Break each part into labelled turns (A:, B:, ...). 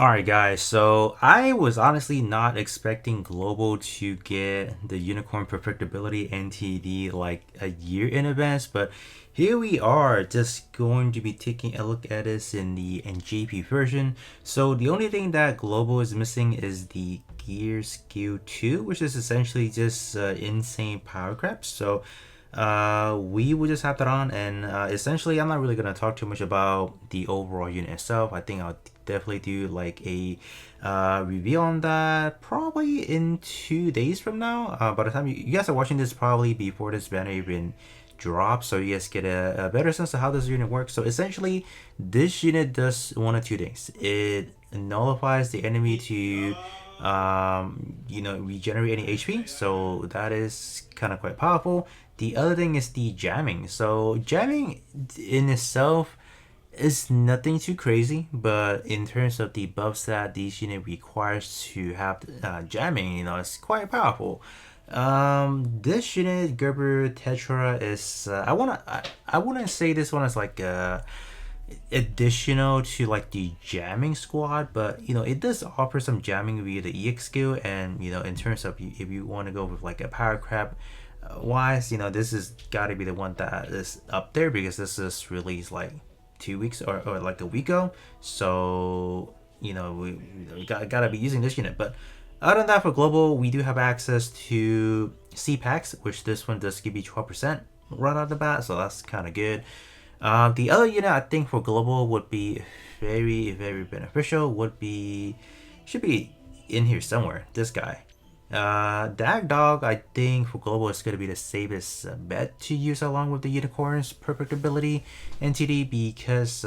A: Alright guys, so I was honestly not expecting Global to get the Unicorn Perfectibility NTD like a year in advance, but here we are just going to be taking a look at this in the NJP version. So the only thing that Global is missing is the Gear Skill 2, which is essentially just insane power creep. So we will just have that on, and essentially I'm not really going to talk too much about the overall unit itself. I think I'll definitely do like a review on that probably in 2 days from now. By the time you guys are watching this, probably before this banner even drops, so you guys get a better sense of how this unit works. So essentially this unit does one of two things. It nullifies the enemy to regenerate any HP, so that is kind of quite powerful. The other thing is the jamming. So jamming in itself is nothing too crazy, but in terms of the buffs that this unit requires to have jamming, it's quite powerful. This unit, Gerber Tetra, is I wouldn't say this one is like additional to like the jamming squad, but it does offer some jamming via the EX skill, and in terms of if you want to go with like a power crab wise, this has got to be the one that is up there because this is released like 2 weeks or like a week ago. So we gotta be using this unit. But other than that, for global, we do have access to C packs, which this one does give you 12% right out of the bat, so that's kind of good. The other unit I think for global would be very, very beneficial. Should be in here somewhere. This guy. Dag Dog, I think for global is going to be the safest bet to use along with the Unicorn's Perfectibility NTD, because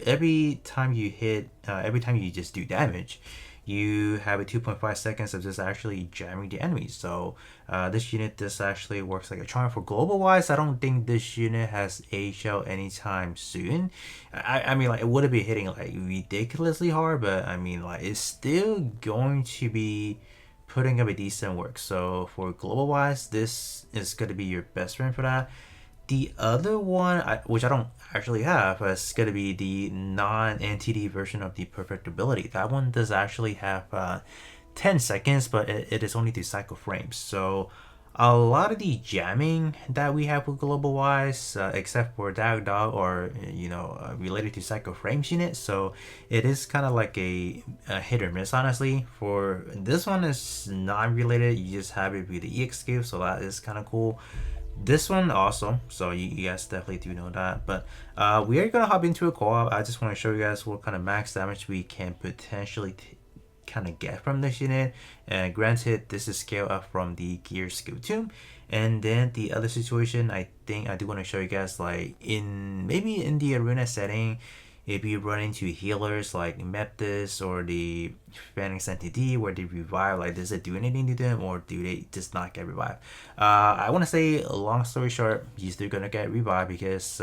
A: every time you just do damage, you have a 2.5 seconds of just actually jamming the enemy. So this unit just actually works like a charm. For global wise, I don't think this unit has HL anytime soon. I mean, like, it would be hitting like ridiculously hard, but I mean, like, it's still going to be putting up a decent work. So for global wise, this is going to be your best friend for that. The other one, which I don't actually have, is going to be the non-NTD version of the Perfectibility. That one does actually have 10 seconds, but it is only 2 cycle frames. So a lot of the jamming that we have with global wise, except for Dog or related to cycle frames unit. So it is kind of like a hit or miss, honestly. For this one is non-related, you just have it with the EX skill, so that is kind of cool. This one also, so you guys definitely do know that. But we are gonna hop into a co-op. I just want to show you guys what kind of max damage we can potentially kind of get from this unit. And granted, this is scaled up from the gear skill 2. And then the other situation, I think I do want to show you guys, like maybe in the arena setting, if you run into healers like Meptis or the Phoenix NTD where they revive, like, does it do anything to them, or do they just not get revived? I want to say, long story short, you're still gonna get revived because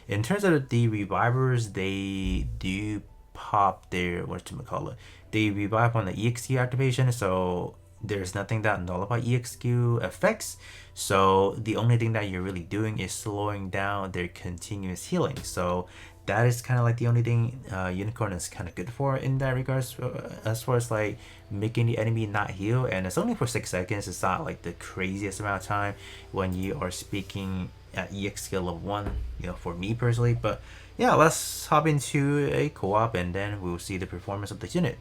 A: in terms of the revivers, they do pop their whatchamacallit, they revive on the EXQ activation, so there's nothing that nullify EXQ effects. So the only thing that you're really doing is slowing down their continuous healing. So that is kind of like the only thing Unicorn is kind of good for in that regards, as far as like making the enemy not heal. And it's only for 6 seconds. It's not like the craziest amount of time when you are speaking at EX skill of 1, for me personally. But yeah, let's hop into a co-op and then we'll see the performance of the unit.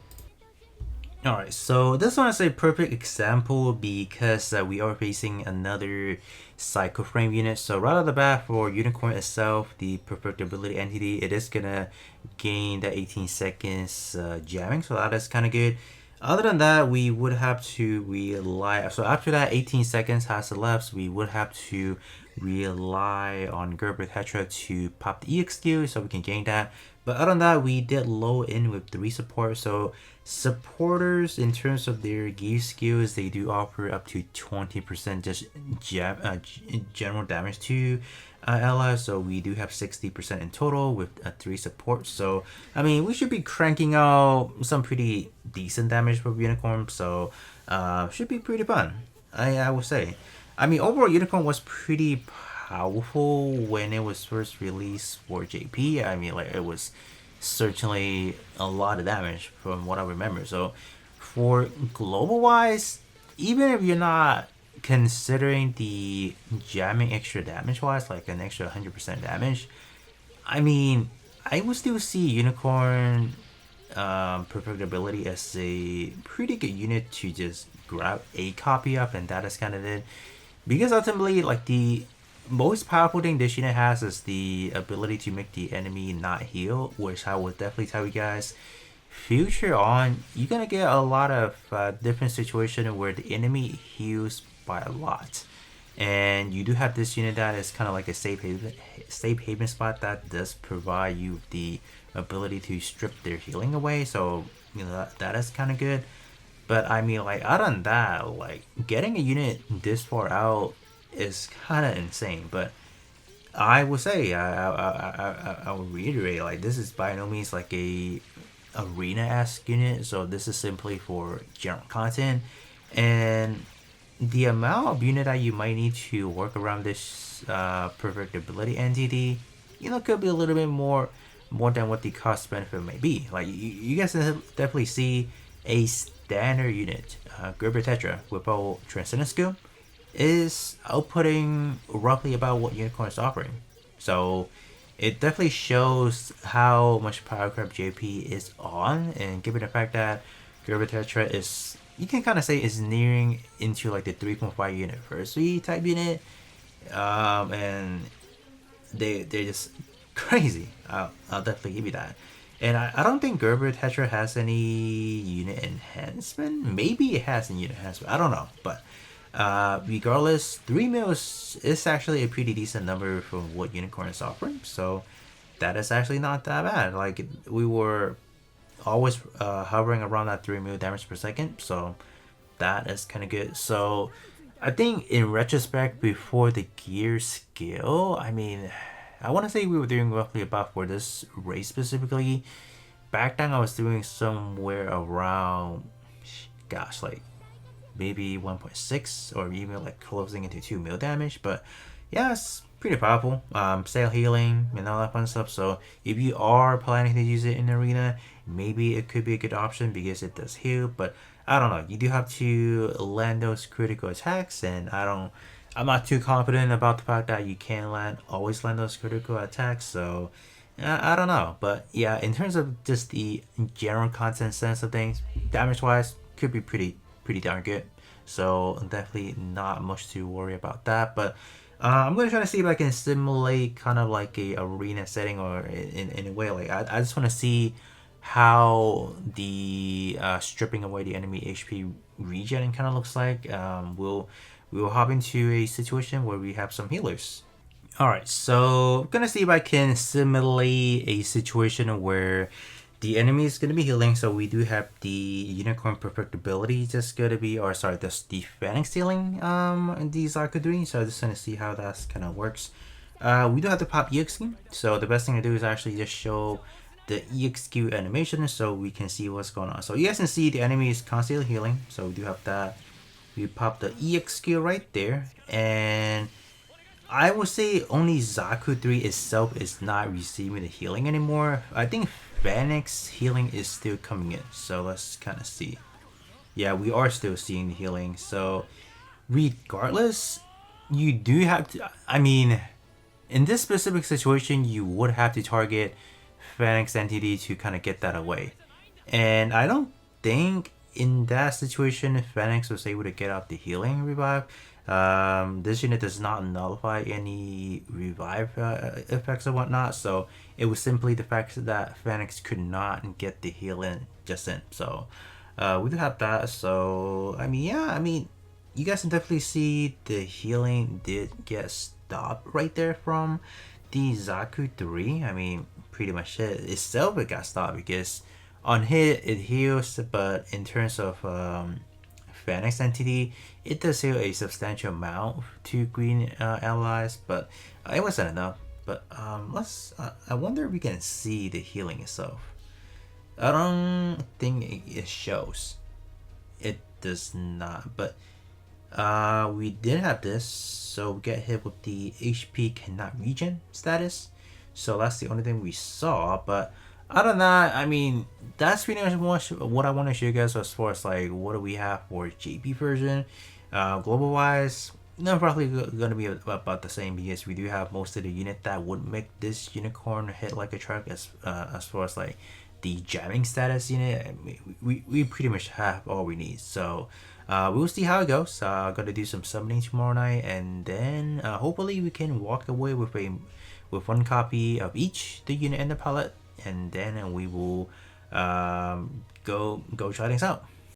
A: Alright, so this one is a perfect example because we are facing another cycle frame unit. So right out of the bat, for Unicorn itself, the Perfectibility entity, it is gonna gain the 18 seconds jamming, so that is kind of good. Other than that, we would have to rely, so after that 18 seconds has elapsed, we would have to rely on Gerber Tetra to pop the EX skill so we can gain that. But other than that, we did low in with 3 support. So supporters, in terms of their gear skills, they do offer up to 20% just general damage to allies. So we do have 60% in total with 3 supports. So I mean, we should be cranking out some pretty decent damage for Unicorn. So should be pretty fun, I would say. I mean, overall, Unicorn was pretty powerful when it was first released for JP. I mean, like, it was certainly a lot of damage from what I remember. So for global wise, even if you're not considering the jamming extra damage wise, like an extra 100% damage, I mean, I would still see Unicorn Perfectibility as a pretty good unit to just grab a copy of, and that is kind of it. Because ultimately, like the most powerful thing this unit has is the ability to make the enemy not heal, which I would definitely tell you guys. Future on, you're gonna get a lot of different situations where the enemy heals by a lot, and you do have this unit that is kind of like a safe haven spot that does provide you the ability to strip their healing away. So you know that is kind of good. But I mean, like other than that, like getting a unit this far out is kind of insane. But I would say I will reiterate, like this is by no means like a arena-esque unit, so this is simply for general content. And the amount of unit that you might need to work around this perfectibility entity, could be a little bit more than what the cost benefit may be. Like you guys can definitely see a standard unit, Gerber Tetra without Transcendent Skill, is outputting roughly about what Unicorn is offering. So it definitely shows how much power grab JP is on, and given the fact that Gerber Tetra is, you can kind of say, is nearing into like the 3.5 university type unit, and they're just crazy. I'll definitely give you that. And I don't think Gerber Tetra has any unit enhancement. Maybe it has a unit enhancement. I don't know. But regardless, 3 mils is actually a pretty decent number for what Unicorn is offering. So that is actually not that bad. Like we were always hovering around that 3 mil damage per second. So that is kind of good. So I think in retrospect, before the gear skill, I mean, I want to say we were doing roughly about, for this race specifically, back then I was doing somewhere around, gosh, like maybe 1.6 or even like closing into 2 mil damage. But yeah, it's pretty powerful. Sail healing and all that fun stuff. So if you are planning to use it in arena, maybe it could be a good option because it does heal. But I don't know. You do have to land those critical attacks, and I'm not too confident about the fact that you can always land those critical attacks. So I don't know. But yeah, in terms of just the general content sense of things, damage wise, could be pretty darn good. So definitely not much to worry about that. But I'm gonna try to see if I can simulate kind of like a arena setting, or in a way, like I just want to see how the stripping away the enemy HP regen kind of looks like. We'll hop into a situation where we have some healers. All right, so I'm gonna see if I can simulate a situation where the enemy is gonna be healing. So we do have the Unicorn Perfectibility just gonna be, or sorry, the Phoenix healing in the Zarku 3. So I'm just gonna see how that kind of works. We do have to pop EXQ, so the best thing to do is actually just show the EXQ animation so we can see what's going on. So you guys can see the enemy is constantly healing, so we do have that. We pop the EXQ right there, and I would say only Zaku 3 itself is not receiving the healing anymore. I think Phoenix healing is still coming in, so let's kind of see. Yeah, we are still seeing the healing. So regardless, you do have to, I mean, in this specific situation, you would have to target Phoenix entity to kind of get that away. And I don't think in that situation Phoenix was able to get out the healing revive. This unit does not nullify any revive effects or whatnot, so it was simply the fact that Phoenix could not get the healing just in. So we do have that. So I mean, yeah, I mean, you guys can definitely see the healing did get stopped right there from the Zaku 3. I mean, pretty much it got stopped because on hit it heals, but in terms of Phoenix entity, it does heal a substantial amount to green allies, but it wasn't enough. But I wonder if we can see the healing itself. I don't think it shows. It does not, but we did have this, so we get hit with the HP cannot regen status. So that's the only thing we saw, but Other than that, I mean, that's pretty much what I want to show you guys as far as like what do we have for JP version. Global wise, no, probably gonna be about the same because we do have most of the unit that would make this unicorn hit like a truck as far as like the jamming status unit. We pretty much have all we need. So we'll see how it goes. Gonna do some summoning tomorrow night, and then hopefully we can walk away with one copy of each the unit and the palette, and then we will go try things out.